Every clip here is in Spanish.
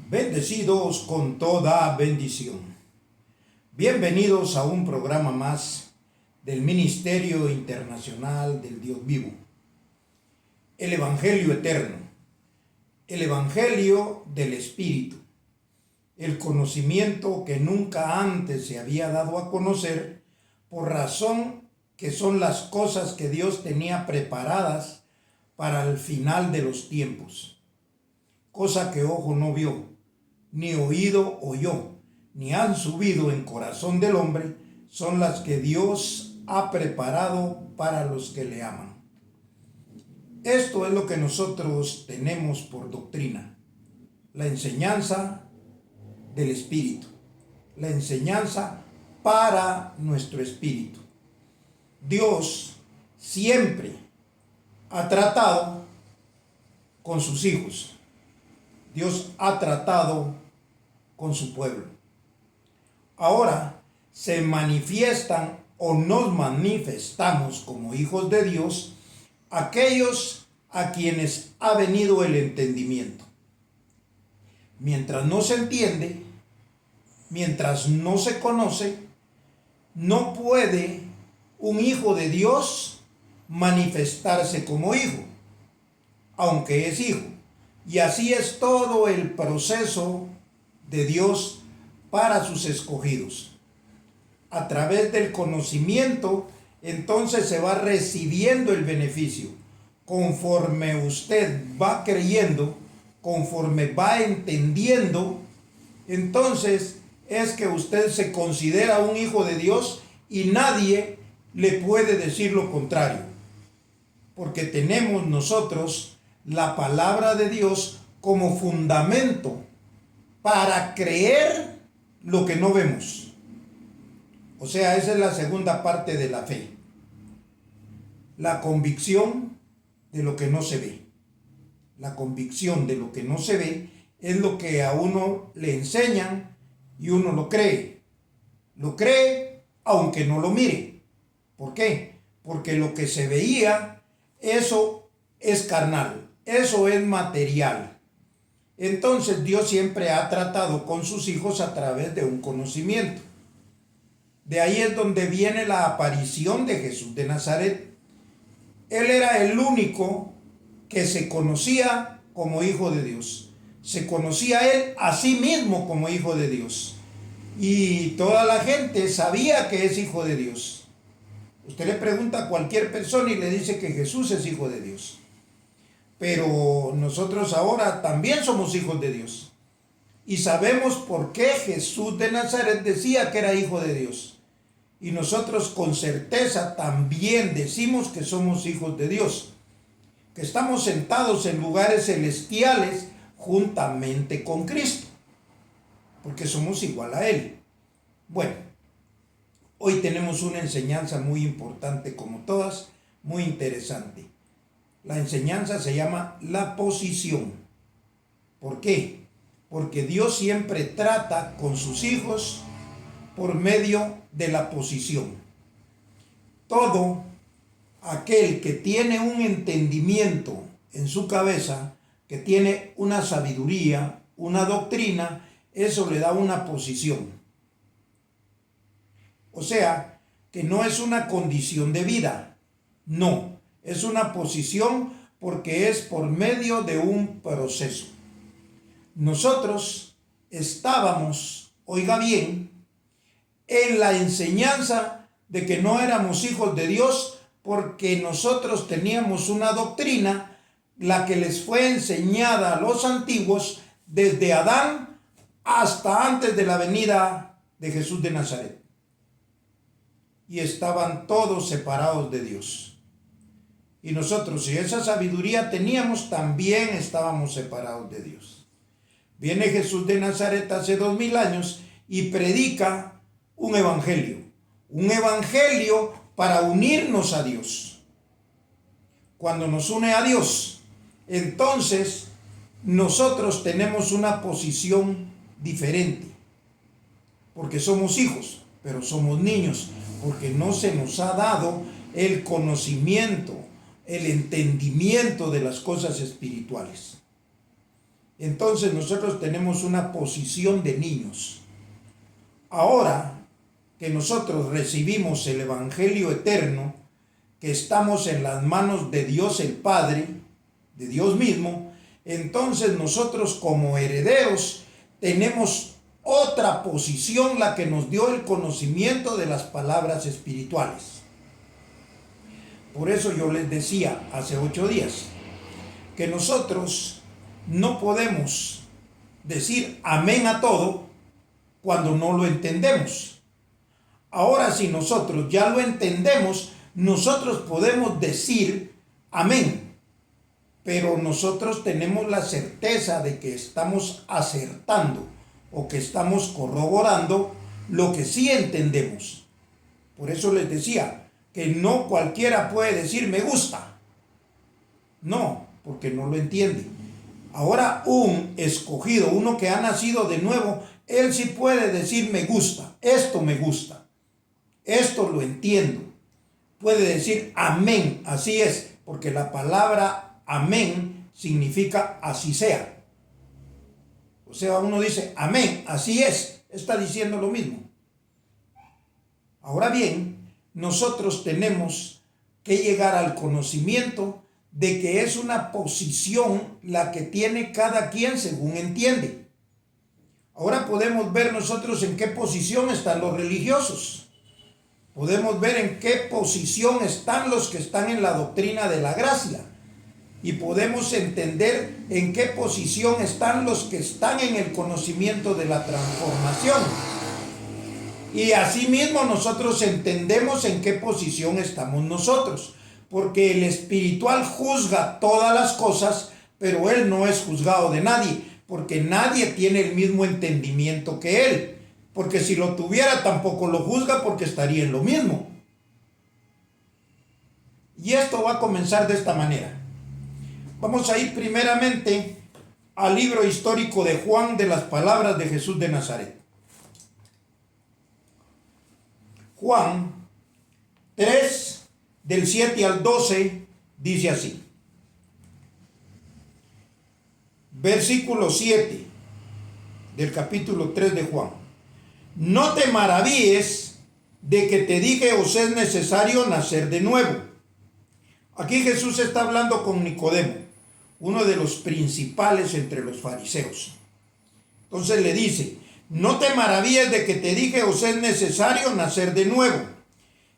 Bendecidos con toda bendición. Bienvenidos a un programa más del Ministerio Internacional del Dios Vivo. El Evangelio Eterno, el Evangelio del Espíritu, el conocimiento que nunca antes se había dado a conocer por razón que son las cosas que Dios tenía preparadas para el final de los tiempos. Cosa que ojo no vio, ni oído oyó, ni han subido en corazón del hombre, son las que Dios ha preparado para los que le aman. Esto es lo que nosotros tenemos por doctrina, la enseñanza del Espíritu, la enseñanza para nuestro espíritu. Dios siempre ha tratado con sus hijos. Dios ha tratado con su pueblo. Ahora se manifiestan o nos manifestamos como hijos de Dios aquellos a quienes ha venido el entendimiento. Mientras no se entiende, mientras no se conoce, no puede un hijo de Dios manifestarse como hijo, aunque es hijo. Y así es todo el proceso de Dios para sus escogidos. A través del conocimiento, entonces se va recibiendo el beneficio. Conforme usted va creyendo, conforme va entendiendo, entonces es que usted se considera un hijo de Dios y nadie le puede decir lo contrario. Porque tenemos nosotros la palabra de Dios como fundamento para creer lo que no vemos. O sea, esa es la segunda parte de la fe. La convicción de lo que no se ve. La convicción de lo que no se ve es lo que a uno le enseñan y uno lo cree. Lo cree aunque no lo mire. ¿Por qué? Porque lo que se veía, eso es carnal. Eso es material. Entonces Dios siempre ha tratado con sus hijos a través de un conocimiento. De ahí es donde viene la aparición de Jesús de Nazaret. Él era el único que se conocía como hijo de Dios. Se conocía él a sí mismo como hijo de Dios. Y toda la gente sabía que es hijo de Dios. Usted le pregunta a cualquier persona y le dice que Jesús es hijo de Dios. Pero nosotros ahora también somos hijos de Dios. Y sabemos por qué Jesús de Nazaret decía que era hijo de Dios. Y nosotros con certeza también decimos que somos hijos de Dios. Que estamos sentados en lugares celestiales juntamente con Cristo. Porque somos igual a Él. Bueno, hoy tenemos una enseñanza muy importante como todas, muy interesante. La enseñanza se llama la posición. ¿Por qué? Porque Dios siempre trata con sus hijos por medio de la posición. Todo aquel que tiene un entendimiento en su cabeza, que tiene una sabiduría, una doctrina, eso le da una posición. O sea, que no es una condición de vida, no. Es una posición porque es por medio de un proceso. Nosotros estábamos, oiga bien, en la enseñanza de que no éramos hijos de Dios porque nosotros teníamos una doctrina, la que les fue enseñada a los antiguos desde Adán hasta antes de la venida de Jesús de Nazaret. Y estaban todos separados de Dios. Y nosotros, si esa sabiduría teníamos, también estábamos separados de Dios. Viene Jesús de Nazaret hace 2000 años y predica un evangelio para unirnos a Dios. Cuando nos une a Dios, entonces nosotros tenemos una posición diferente, porque somos hijos, pero somos niños, porque no se nos ha dado el conocimiento, el entendimiento de las cosas espirituales. entonces nosotros tenemos una posición de niños. Ahora que nosotros recibimos el Evangelio eterno, que estamos en las manos de Dios el Padre, de Dios mismo, entonces nosotros como herederos tenemos otra posición, la que nos dio el conocimiento de las palabras espirituales. Por eso yo les decía hace 8 días que nosotros no podemos decir amén a todo cuando no lo entendemos. Ahora, si nosotros ya lo entendemos, nosotros podemos decir amén, pero nosotros tenemos la certeza de que estamos acertando o que estamos corroborando lo que sí entendemos. Por eso les decía que no cualquiera puede decir me gusta. No, porque no lo entiende. Ahora un escogido, uno que ha nacido de nuevo, él sí puede decir me gusta, esto lo entiendo. Puede decir amén, así es, porque la palabra amén significa así sea. O sea, uno dice amén, así es, está diciendo lo mismo. Ahora bien, nosotros tenemos que llegar al conocimiento de que es una posición la que tiene cada quien según entiende. Ahora podemos ver nosotros en qué posición están los religiosos. Podemos ver en qué posición están los que están en la doctrina de la gracia. Y podemos entender en qué posición están los que están en el conocimiento de la transformación. Y asimismo nosotros entendemos en qué posición estamos nosotros. Porque el espiritual juzga todas las cosas, pero él no es juzgado de nadie. Porque nadie tiene el mismo entendimiento que él. Porque si lo tuviera tampoco lo juzga, porque estaría en lo mismo. Y esto va a comenzar de esta manera. Vamos a ir primeramente al libro histórico de Juan, de las palabras de Jesús de Nazaret. Juan 3, del 7 al 12, dice así. Versículo 7 del capítulo 3 de Juan. No te maravilles de que te dije os es necesario nacer de nuevo. Aquí Jesús está hablando con Nicodemo, uno de los principales entre los fariseos. Entonces le dice, no te maravilles de que te dije os es necesario nacer de nuevo.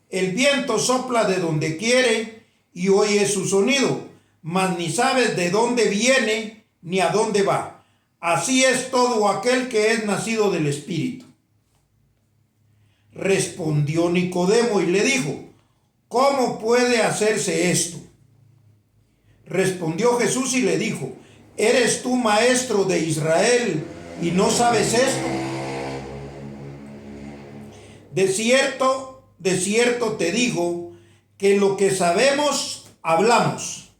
El viento sopla de donde quiere y oyes su sonido, mas ni sabes de dónde viene ni a dónde va. Así es todo aquel que es nacido del Espíritu. Respondió Nicodemo y le dijo, ¿cómo puede hacerse esto? Respondió Jesús y le dijo, ¿eres tú maestro de Israel y no sabes esto? De cierto te digo que lo que sabemos hablamos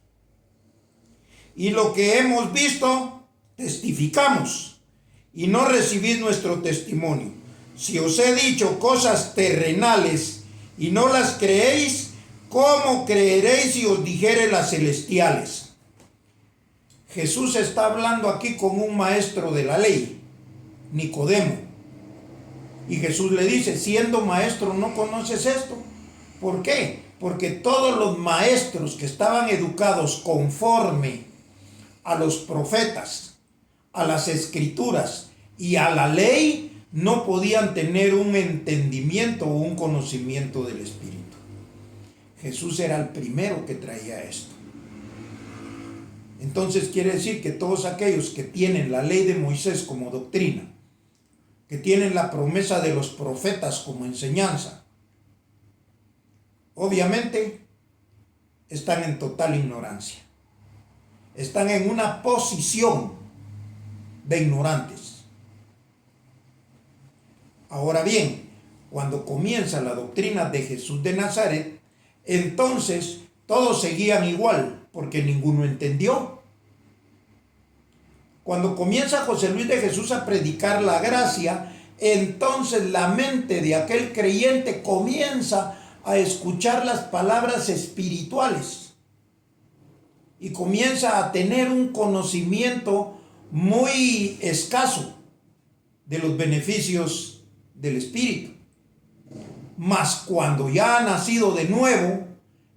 y lo que hemos visto testificamos y no recibís nuestro testimonio. Si os he dicho cosas terrenales y no las creéis, ¿cómo creeréis si os dijere las celestiales? Jesús está hablando aquí con un maestro de la ley, Nicodemo. Y Jesús le dice, siendo maestro, ¿no conoces esto? ¿Por qué? Porque todos los maestros que estaban educados conforme a los profetas, a las escrituras y a la ley, no podían tener un entendimiento o un conocimiento del Espíritu. Jesús era el primero que traía esto. Entonces quiere decir que todos aquellos que tienen la ley de Moisés como doctrina, que tienen la promesa de los profetas como enseñanza, obviamente están en total ignorancia. Están en una posición de ignorantes. Ahora bien, cuando comienza la doctrina de Jesús de Nazaret, entonces todos seguían igual, porque ninguno entendió. Cuando comienza José Luis de Jesús a predicar la gracia, entonces la mente de aquel creyente comienza a escuchar las palabras espirituales y comienza a tener un conocimiento muy escaso de los beneficios del Espíritu. Mas cuando ya ha nacido de nuevo,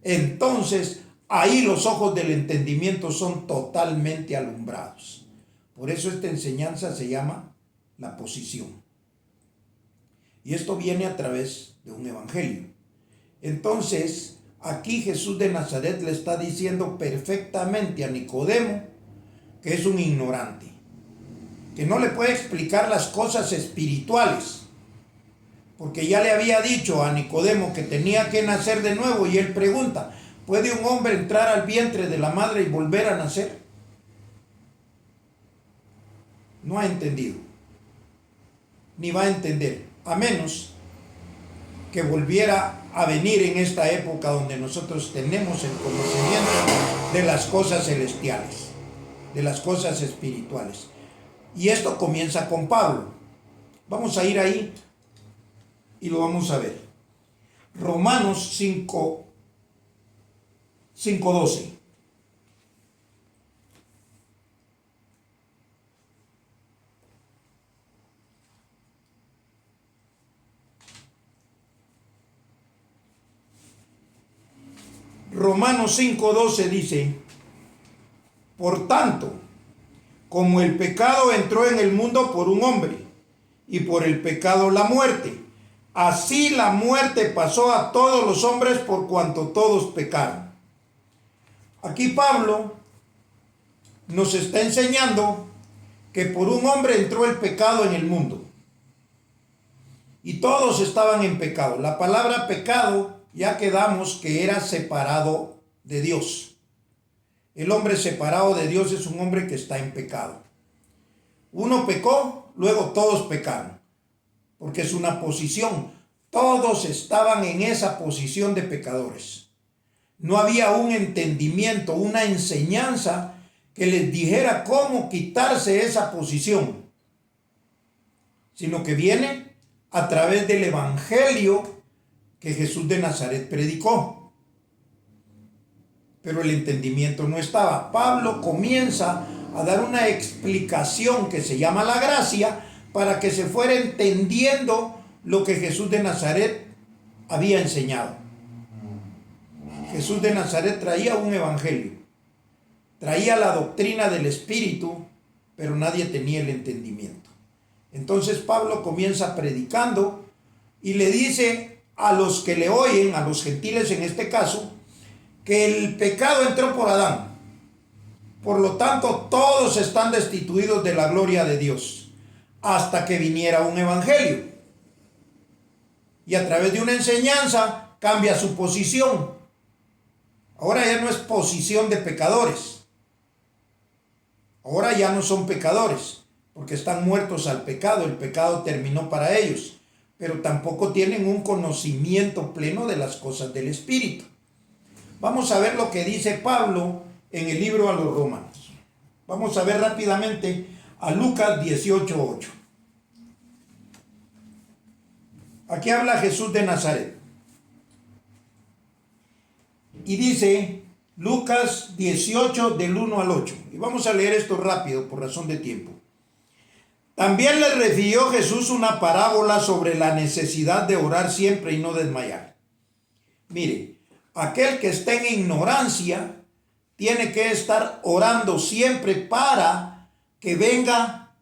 entonces ahí los ojos del entendimiento son totalmente alumbrados. Por eso esta enseñanza se llama la posición. Y esto viene a través de un evangelio. Entonces, aquí Jesús de Nazaret le está diciendo perfectamente a Nicodemo que es un ignorante, que no le puede explicar las cosas espirituales, porque ya le había dicho a Nicodemo que tenía que nacer de nuevo, y él pregunta, ¿puede un hombre entrar al vientre de la madre y volver a nacer? No ha entendido, ni va a entender, a menos que volviera a venir en esta época donde nosotros tenemos el conocimiento de las cosas celestiales, de las cosas espirituales. Y esto comienza con Pablo. Vamos a ir ahí y lo vamos a ver. Romanos 5:12. Romanos 5:12 dice, por tanto, como el pecado entró en el mundo por un hombre, y por el pecado la muerte, así la muerte pasó a todos los hombres por cuanto todos pecaron. Aquí Pablo nos está enseñando que por un hombre entró el pecado en el mundo. Y todos estaban en pecado. La palabra pecado ya quedamos que era separado de Dios. El hombre separado de Dios es un hombre que está en pecado. Uno pecó, luego todos pecaron, porque es una posición. Todos estaban en esa posición de pecadores. No había un entendimiento, una enseñanza que les dijera cómo quitarse esa posición, sino que viene a través del evangelio que Jesús de Nazaret predicó. Pero el entendimiento no estaba. Pablo comienza a dar una explicación que se llama la gracia para que se fuera entendiendo lo que Jesús de Nazaret había enseñado. Jesús de Nazaret traía un evangelio, traía la doctrina del Espíritu, pero nadie tenía el entendimiento. Entonces Pablo comienza predicando y le dice a los que le oyen, a los gentiles en este caso, que el pecado entró por Adán. Por lo tanto, todos están destituidos de la gloria de Dios hasta que viniera un evangelio. Y a través de una enseñanza cambia su posición. Ahora ya no es posición de pecadores. Ahora ya no son pecadores, porque están muertos al pecado. El pecado terminó para ellos, pero tampoco tienen un conocimiento pleno de las cosas del Espíritu. Vamos a ver lo que dice Pablo en el libro a los Romanos. Vamos a ver rápidamente a Lucas 18:8. Aquí habla Jesús de Nazaret. Y dice Lucas 18 del 1 al 8. Y vamos a leer esto rápido por razón de tiempo. También le refirió Jesús una parábola sobre la necesidad de orar siempre y no desmayar. Mire, aquel que está en ignorancia tiene que estar orando siempre para que venga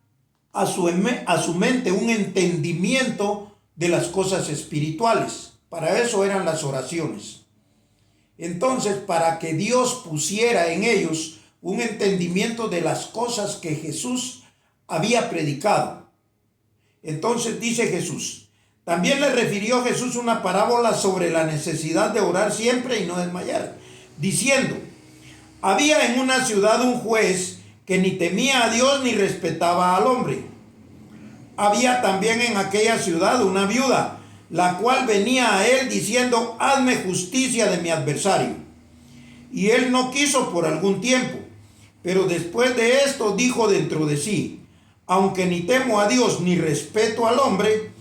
a su mente un entendimiento de las cosas espirituales. Para eso eran las oraciones. Entonces, para que Dios pusiera en ellos un entendimiento de las cosas que Jesús había predicado. Entonces dice Jesús, también le refirió Jesús una parábola sobre la necesidad de orar siempre y no desmayar, diciendo, había en una ciudad un juez que ni temía a Dios ni respetaba al hombre. Había también en aquella ciudad una viuda, la cual venía a él diciendo, hazme justicia de mi adversario. Y él no quiso por algún tiempo, pero después de esto dijo dentro de sí, aunque ni temo a Dios ni respeto al hombre,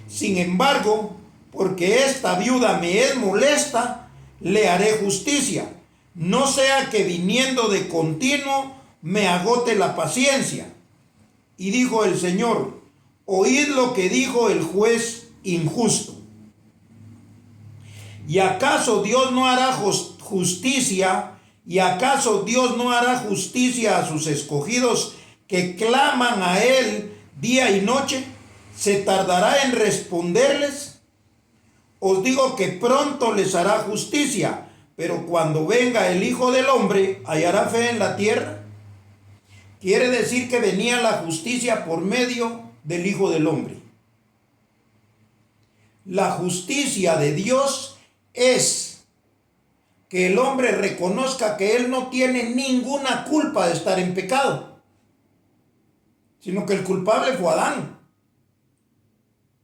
sin embargo, porque esta viuda me es molesta, le haré justicia, no sea que viniendo de continuo me agote la paciencia. Y dijo el Señor: oíd lo que dijo el juez injusto. ¿Y acaso Dios no hará justicia? ¿Y acaso Dios no hará justicia a sus escogidos que claman a Él día y noche? ¿Se tardará en responderles? Os digo que pronto les hará justicia, pero cuando venga el Hijo del Hombre, ¿hallará fe en la tierra? Quiere decir que venía la justicia por medio del Hijo del Hombre. La justicia de Dios es que el hombre reconozca que él no tiene ninguna culpa de estar en pecado, sino que el culpable fue Adán.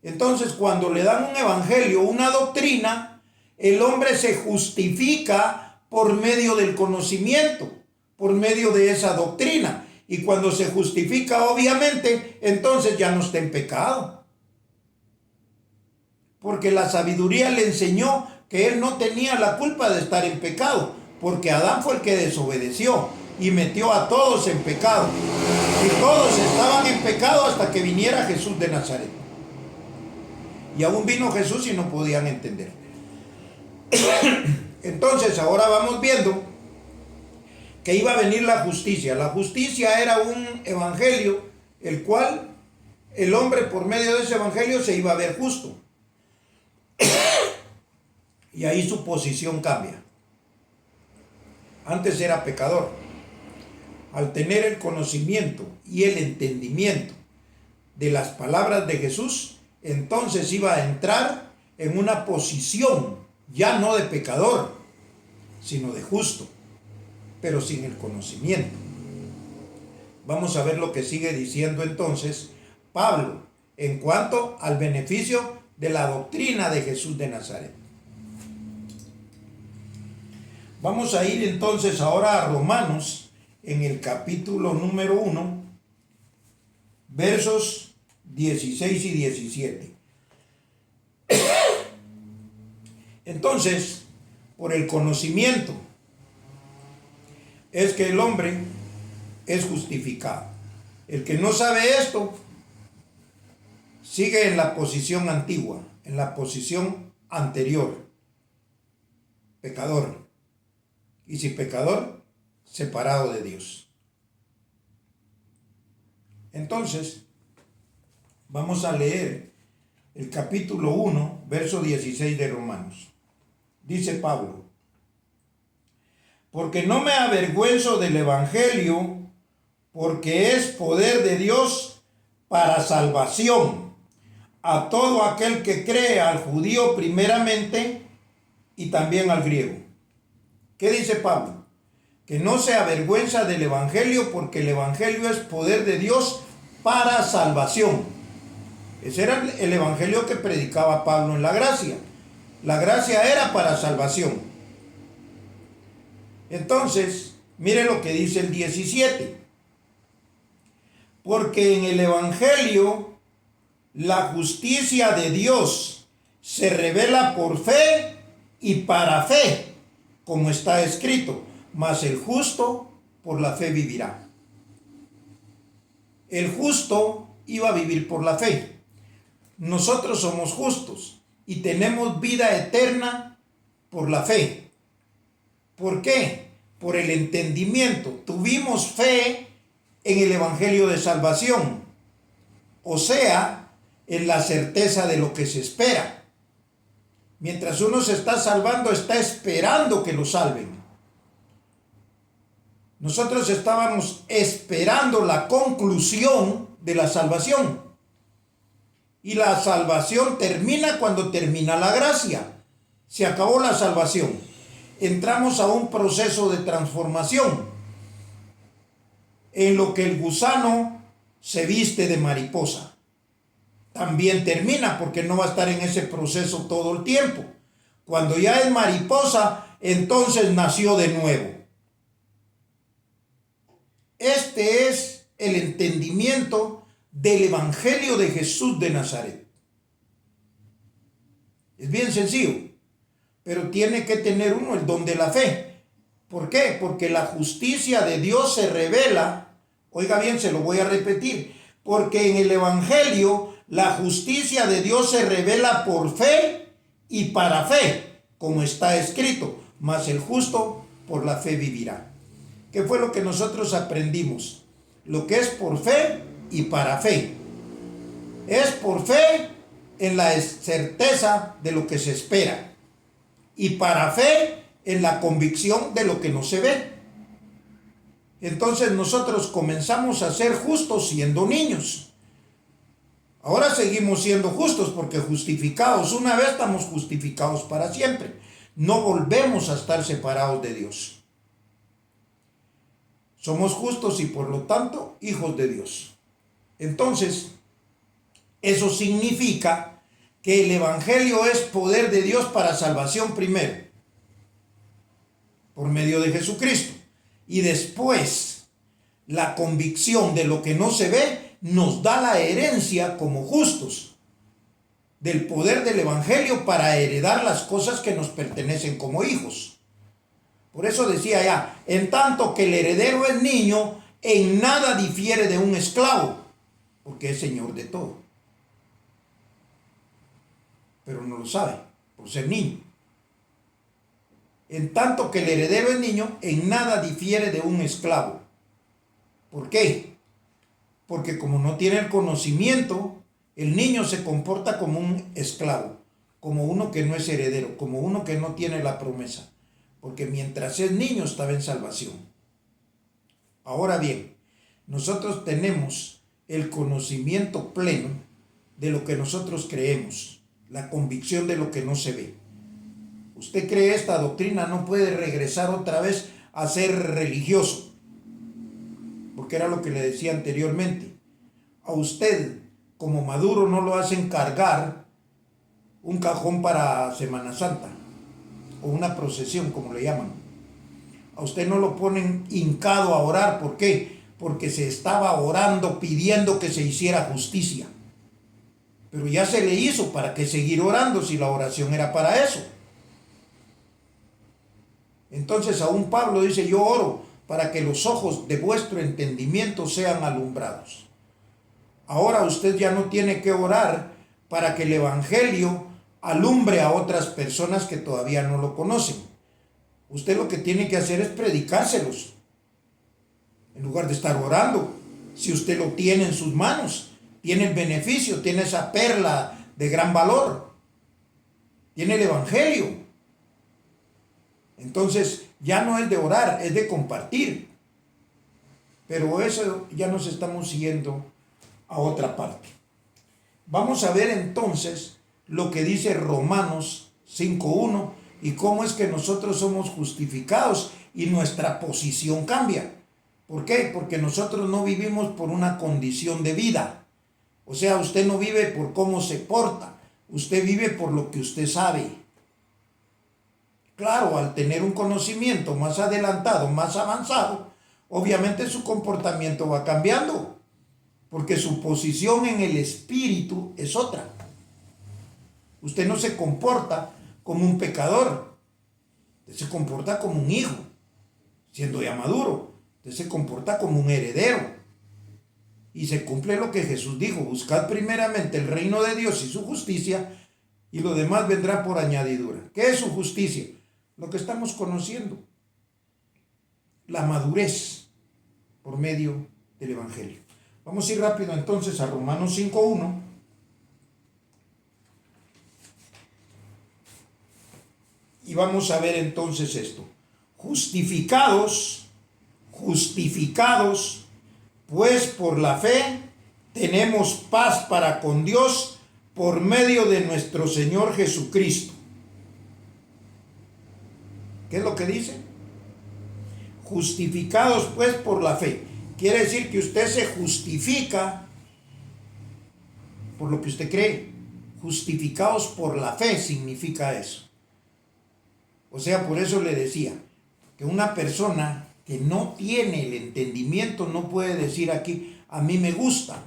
Entonces, cuando le dan un evangelio, una doctrina, el hombre se justifica por medio del conocimiento, por medio de esa doctrina. Y cuando se justifica, obviamente, entonces ya no está en pecado. Porque la sabiduría le enseñó que él no tenía la culpa de estar en pecado, porque Adán fue el que desobedeció y metió a todos en pecado. Y todos estaban en pecado hasta que viniera Jesús de Nazaret. Y aún vino Jesús y no podían entender. Entonces ahora vamos viendo que iba a venir la justicia. La justicia era un evangelio, el cual el hombre por medio de ese evangelio se iba a ver justo. Y ahí su posición cambia. Antes era pecador. Al tener el conocimiento y el entendimiento de las palabras de Jesús, entonces iba a entrar en una posición ya no de pecador, sino de justo, pero sin el conocimiento. Vamos a ver lo que sigue diciendo entonces Pablo en cuanto al beneficio de la doctrina de Jesús de Nazaret. Vamos a ir entonces ahora a Romanos en el capítulo número 1, versos 16 y 17. Entonces, por el conocimiento es que el hombre es justificado. El que no sabe esto sigue en la posición antigua, en la posición anterior, pecador. Y si pecador, separado de Dios. Entonces, vamos a leer el capítulo 1, verso 16 de Romanos. Dice Pablo: porque no me avergüenzo del evangelio, porque es poder de Dios para salvación a todo aquel que cree, al judío primeramente y también al griego. ¿Qué dice Pablo? Que no se avergüenza del evangelio, porque el evangelio es poder de Dios para salvación. Ese era el evangelio que predicaba Pablo en la gracia. La gracia era para salvación. Entonces, mire lo que dice el 17. Porque en el evangelio la justicia de Dios se revela por fe y para fe, como está escrito: mas el justo por la fe vivirá. El justo iba a vivir por la fe. Nosotros somos justos y tenemos vida eterna por la fe. ¿Por qué? Por el entendimiento. Tuvimos fe en el evangelio de salvación, o sea, en la certeza de lo que se espera. Mientras uno se está salvando, está esperando que lo salven. Nosotros estábamos esperando la conclusión de la salvación. Y la salvación termina cuando termina la gracia. Se acabó la salvación. Entramos a un proceso de transformación en lo que el gusano se viste de mariposa. También termina, porque no va a estar en ese proceso todo el tiempo. Cuando ya es mariposa, entonces nació de nuevo. Este es el entendimiento del evangelio de Jesús de Nazaret. Es bien sencillo, pero tiene que tener uno el don de la fe. ¿Por qué? Porque la justicia de Dios se revela, oiga bien, se lo voy a repetir, Porque en el Evangelio la justicia de Dios se revela por fe y para fe, como está escrito, mas el justo por la fe vivirá. ¿Qué fue lo que nosotros aprendimos? Lo que es por fe y para fe. Es por fe en la certeza de lo que se espera y para fe en la convicción de lo que no se ve. Entonces nosotros comenzamos a ser justos siendo niños. Ahora seguimos siendo justos porque justificados una vez, estamos justificados para siempre. No volvemos a estar separados de Dios. Somos justos y por lo tanto hijos de Dios. Entonces, eso significa que el Evangelio es poder de Dios para salvación primero, por medio de Jesucristo. Y después, la convicción de lo que no se ve nos da la herencia como justos del poder del Evangelio para heredar las cosas que nos pertenecen como hijos. Por eso decía ya, en tanto que el heredero es niño, en nada difiere de un esclavo, porque es señor de todo. Pero no lo sabe, por ser niño. En tanto que el heredero es niño, en nada difiere de un esclavo. ¿Por qué? Porque como no tiene el conocimiento, el niño se comporta como un esclavo, como uno que no es heredero, como uno que no tiene la promesa. Porque mientras es niño estaba en salvación. Ahora bien, nosotros tenemos el conocimiento pleno de lo que nosotros creemos, la convicción de lo que no se ve. Usted cree esta doctrina, no puede regresar otra vez a ser religioso, porque era lo que le decía anteriormente. A usted, como maduro, no lo hacen cargar un cajón para Semana Santa, o una procesión, como le llaman. A usted no lo ponen hincado a orar. ¿Por qué? Porque se estaba orando pidiendo que se hiciera justicia. Pero ya se le hizo, ¿para qué seguir orando si la oración era para eso? Entonces aún Pablo dice, yo oro para que los ojos de vuestro entendimiento sean alumbrados. Ahora usted ya no tiene que orar para que el Evangelio alumbre a otras personas que todavía no lo conocen. Usted lo que tiene que hacer es predicárselos, en lugar de estar orando. Si usted lo tiene en sus manos, tiene el beneficio, tiene esa perla de gran valor, tiene el Evangelio. Entonces ya no es de orar, es de compartir. Pero eso ya nos estamos yendo a otra parte. Vamos a ver entonces lo que dice Romanos 5:1 y cómo es que nosotros somos justificados y nuestra posición cambia. ¿Por qué? Porque nosotros no vivimos por una condición de vida. O sea, usted no vive por cómo se porta, usted vive por lo que usted sabe. Claro, al tener un conocimiento más adelantado, más avanzado, obviamente su comportamiento va cambiando, porque su posición en el espíritu es otra. Usted no se comporta como un pecador, usted se comporta como un hijo, siendo ya maduro. Usted se comporta como un heredero. Y se cumple lo que Jesús dijo, buscad primeramente el reino de Dios y su justicia, y lo demás vendrá por añadidura. ¿Qué es su justicia? Lo que estamos conociendo, la madurez por medio del Evangelio. Vamos a ir rápido entonces a Romanos 5:1. Y vamos a ver entonces esto. Justificados, pues por la fe tenemos paz para con Dios por medio de nuestro Señor Jesucristo. ¿Qué es lo que dice? Justificados pues por la fe. Quiere decir que usted se justifica por lo que usted cree. Justificados por la fe significa eso. O sea, por eso le decía que una persona que no tiene el entendimiento no puede decir aquí, a mí me gusta.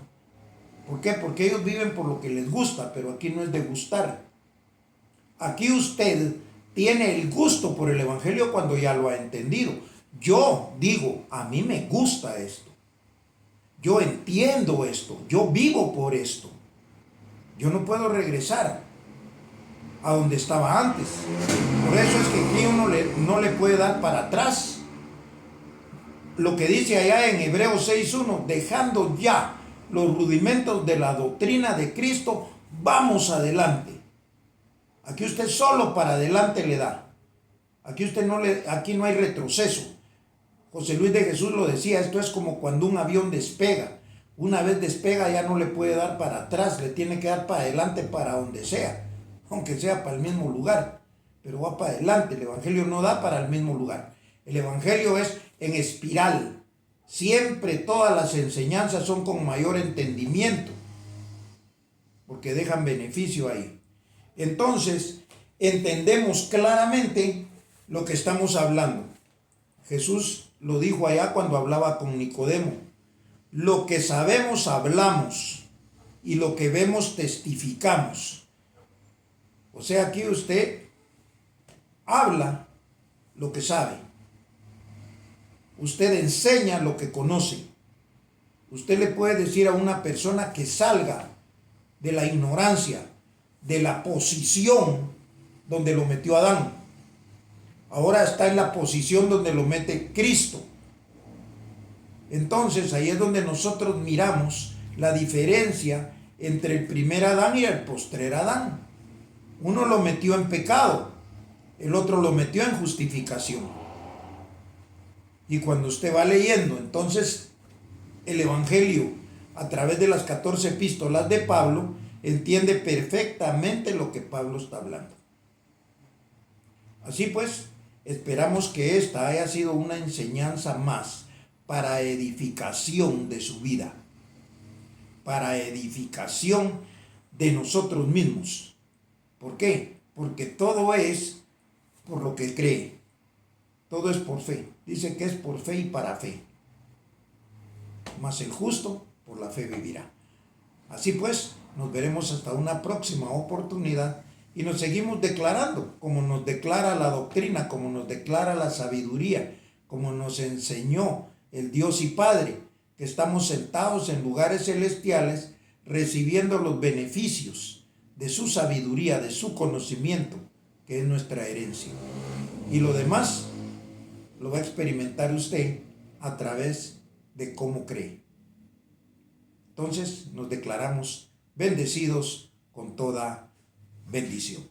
¿Por qué? Porque ellos viven por lo que les gusta, pero aquí no es de gustar. Aquí usted tiene el gusto por el Evangelio cuando ya lo ha entendido. Yo digo, a mí me gusta esto. yo entiendo esto, yo vivo por esto. Yo no puedo regresar a donde estaba antes. Por eso es que aquí uno no le puede dar para atrás. Lo que dice allá en Hebreos 6:1, dejando ya los rudimentos de la doctrina de Cristo, vamos adelante. Aquí usted solo para adelante le da. Aquí no hay retroceso. José Luis de Jesús lo decía, esto es como cuando un avión despega. Una vez despega ya no le puede dar para atrás, le tiene que dar para adelante para donde sea, aunque sea para el mismo lugar, pero va para adelante. El Evangelio no da para el mismo lugar. El Evangelio es en espiral. Siempre todas las enseñanzas son con mayor entendimiento, porque dejan beneficio ahí. Entonces, entendemos claramente lo que estamos hablando. Jesús lo dijo allá cuando hablaba con Nicodemo. Lo que sabemos hablamos y lo que vemos testificamos. O sea, aquí usted habla lo que sabe. Usted enseña lo que conoce. Usted le puede decir a una persona que salga de la ignorancia, de la posición donde lo metió Adán. Ahora está en la posición donde lo mete Cristo. Entonces ahí es donde nosotros miramos la diferencia entre el primer Adán y el postrer Adán. Uno lo metió en pecado, el otro lo metió en justificación. Y cuando usted va leyendo entonces el Evangelio a través de las 14 epístolas de Pablo, entiende perfectamente lo que Pablo está hablando. Así pues, esperamos que esta haya sido una enseñanza más para edificación de su vida, para edificación de nosotros mismos. ¿Por qué? Porque todo es por lo que cree. Todo es por fe. Dice que es por fe y para fe. Mas el justo por la fe vivirá. Así pues, nos veremos hasta una próxima oportunidad y nos seguimos declarando, como nos declara la doctrina, como nos declara la sabiduría, como nos enseñó el Dios y Padre, que estamos sentados en lugares celestiales recibiendo los beneficios de su sabiduría, de su conocimiento, que es nuestra herencia. Y lo demás lo va a experimentar usted a través de cómo cree. Entonces nos declaramos bendecidos con toda bendición.